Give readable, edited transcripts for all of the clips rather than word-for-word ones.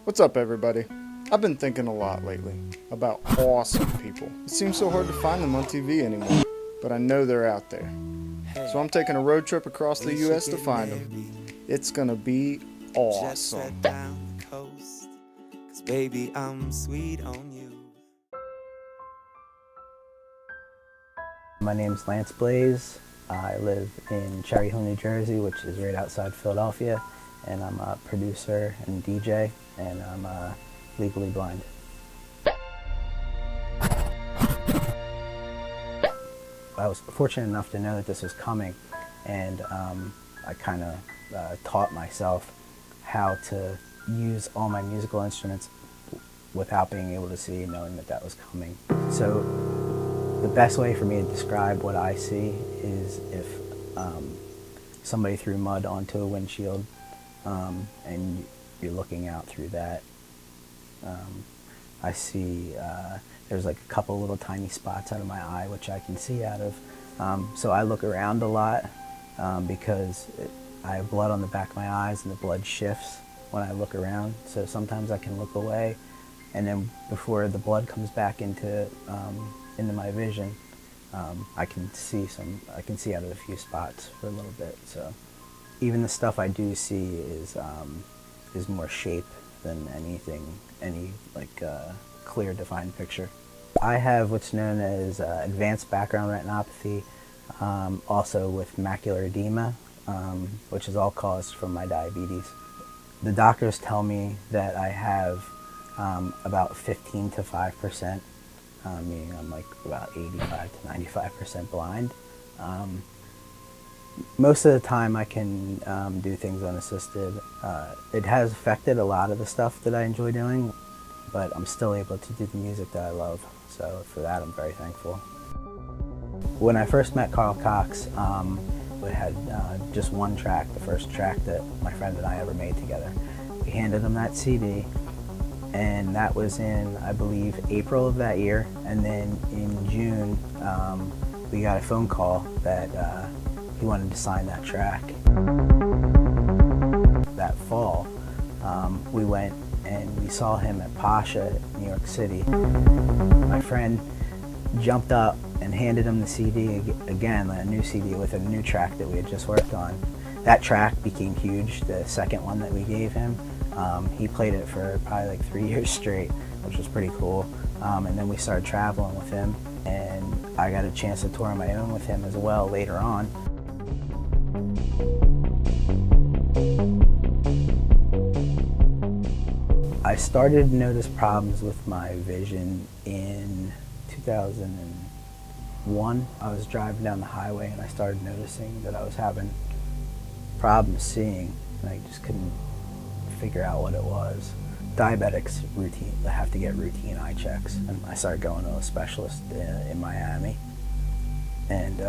What's up, everybody? I've been thinking a lot lately about awesome people. It seems so hard to find them on TV anymore, but I know they're out there. So I'm taking a road trip across the U.S. to find them. It's gonna be awesome. Baby, I'm sweet on you. My name's Lance Blaise. I live in Cherry Hill, New Jersey, which is right outside Philadelphia, and I'm a producer and DJ, and I'm legally blind. I was fortunate enough to know that this was coming, and I kind of taught myself how to use all my musical instruments without being able to see, knowing that that was coming. So the best way for me to describe what I see is if somebody threw mud onto a windshield and you're looking out through that. I see there's like a couple little tiny spots out of my eye which I can see out of. So I look around a lot because I have blood on the back of my eyes and the blood shifts when I look around. So sometimes I can look away, and then before the blood comes back into my vision, I can see out of a few spots for a little bit. So even the stuff I do see is more shape than any clear defined picture. I have what's known as advanced background retinopathy, also with macular edema, which is all caused from my diabetes. The doctors tell me that I have about 15 to 5%, meaning I'm like about 85 to 95% blind. Most of the time I can do things unassisted. It has affected a lot of the stuff that I enjoy doing, but I'm still able to do the music that I love. So for that, I'm very thankful. When I first met Carl Cox, we had just one track, the first track that my friend and I ever made together. We handed him that CD, and that was in, I believe, April of that year. And then in June, we got a phone call that he wanted to sign that track. That fall, we went and we saw him at Pasha, New York City. My friend jumped up and handed him the CD again, a new CD with a new track that we had just worked on. That track became huge, the second one that we gave him. He played it for probably like 3 years straight, which was pretty cool. And then we started traveling with him, and I got a chance to tour on my own with him as well later on. I started to notice problems with my vision in 2001. I was driving down the highway and I started noticing that I was having problems seeing, and I just couldn't figure out what it was. Diabetics have to get routine eye checks, and I started going to a specialist in Miami, and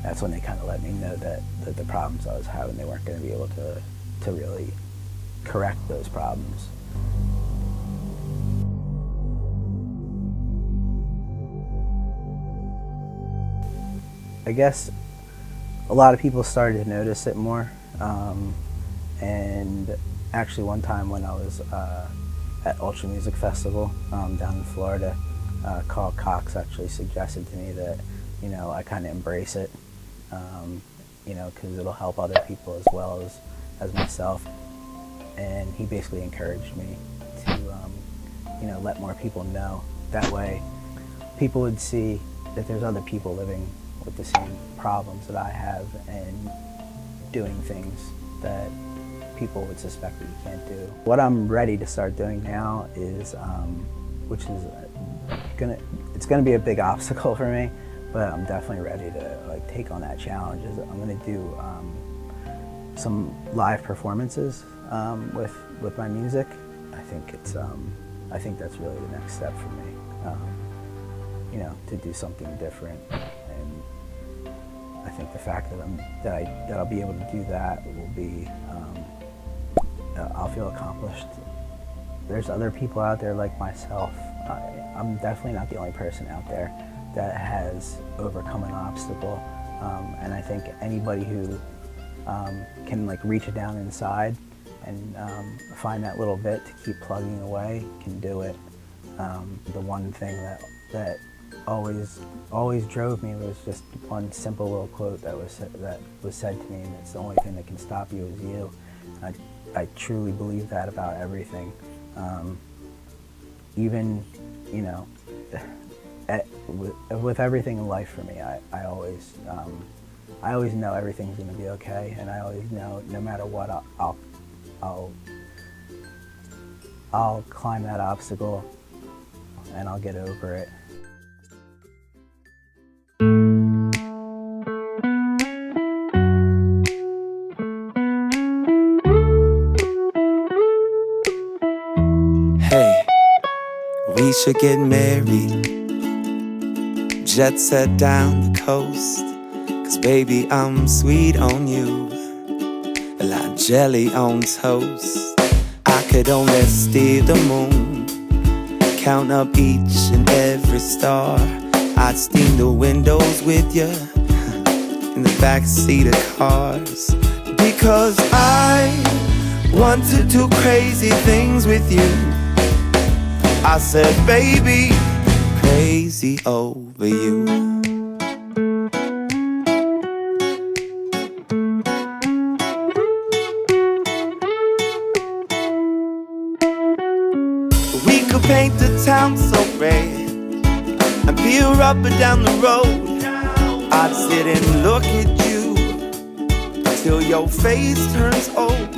that's when they kind of let me know that the problems I was having, they weren't going to be able to really correct those problems. I guess a lot of people started to notice it more, and actually one time when I was at Ultra Music Festival down in Florida, Carl Cox actually suggested to me that, I kind of embrace it, because it'll help other people as well as myself. And he basically encouraged me to, let more people know. That way, people would see that there's other people living with the same problems that I have and doing things that people would suspect that you can't do. What I'm ready to start doing now is, which is it's gonna be a big obstacle for me, but I'm definitely ready to take on that challenge. I'm gonna do some live performances with my music. I think that's really the next step for me. To do something different, and I think the fact that I'll be able to do that will be, I'll feel accomplished. There's other people out there like myself. I'm definitely not the only person out there that has overcome an obstacle, and I think anybody who can reach it down inside and find that little bit to keep plugging away, can do it. The one thing that always drove me was just one simple little quote that was said to me, and it's the only thing that can stop you is you. I truly believe that about everything. Even, you know, with everything in life for me, I always know everything's going to be okay, and I always know no matter what, I'll climb that obstacle and I'll get over it. Hey, we should get married. Jet set down the coast. 'Cause baby, I'm sweet on you, like jelly on toast. I could only steer the moon, count up each and every star. I'd steam the windows with you in the backseat of cars. Because I want to do crazy things with you. I said, baby, crazy over you. We could paint the town so red and peer up and down the road. I'd sit and look at you till your face turns old.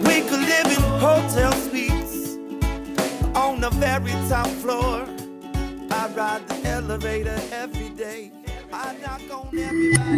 We could live in hotel suites on the very top floor. I ride the elevator every day. I knock on everybody.